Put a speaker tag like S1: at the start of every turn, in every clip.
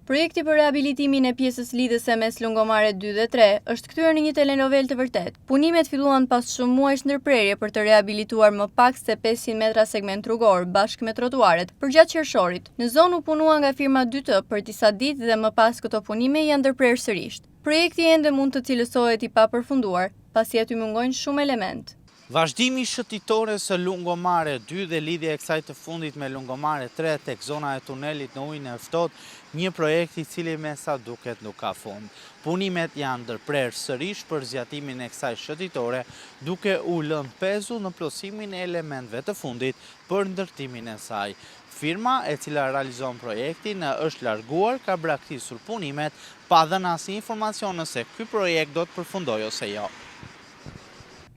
S1: Projekti për rehabilitimin e pjesës lidhëse mes Lungomare 2 dhe 3 është kthyer në një telenovel të vërtet. Punimet filluan pas shumë muajsh ndërprerje për të rehabilituar më pak se 500 metra segment rrugor bashkë me trotuaret përgjatë qershorit. Në zonë u punua nga firma 2T për disa ditë dhe më pas këto punime janë ndërprerë sërish. Projekti ende mund të cilësohet i papërfunduar, pasi aty mungojnë shumë element.
S2: Vazhdimi shëtitore së Lungomare 2 dhe lidhja e kësaj të fundit me Lungomare 3 tek zona e tunelit në ujin e ftohtë, një projekt i cili me sa duket nuk ka fund. Punimet janë ndërprerë sërish për zgjatimin e kësaj shëtitore, duke u lënë pezu në plotësimin e elementëve të fundit për ndërtimin e saj. Firma e cila realizon projektin është larguar, ka braktisur punimet, pa dhënë asnjë informacion nëse ky projekt do të përfundojë ose jo.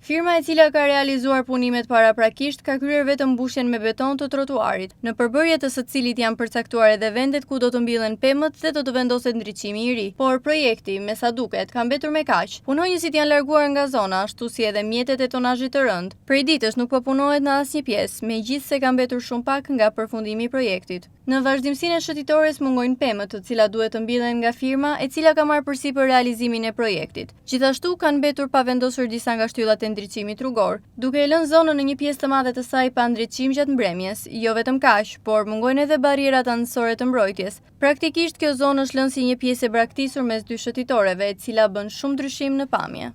S1: Firma e cila ka realizuar punimet paraprakisht ka kryer vetëm mbushjen me beton të trotuarit, në përbërje të së cilit janë përcaktuar edhe vendet ku do të mbillen pemët dhe do të vendoset ndriçimi i ri. Por projekti, me sa duket, ka mbetur me kaq. Punonjësit janë larguar nga zona, ashtu si edhe mjetet e tonazhit të rënd. Prej ditësh nuk po punohet në asnjë pjesë, megjithse ka mbetur shumë pak nga përfundimi i projektit. Në vazhdimsinë e shëtitores mungojnë pemët, të cilat duhet të mbillen nga firma e cila ka marrë përsipër realizimin e projektit. Gjithashtu kanë mbetur pa vendosur disa nga shtyllat e ndriçimit rrugor, duke e lënë zonën në një pjesë të madhe të saj pa ndriçim gjatë mbrëmjes. Jo vetëm kaq, por mungojnë edhe barrierat anësore të mbrojtjes. Praktikisht kjo zonë është lënë si një pjesë e braktisur mes dy shëtitoreve, e cila bën shumë ndryshim në pamje.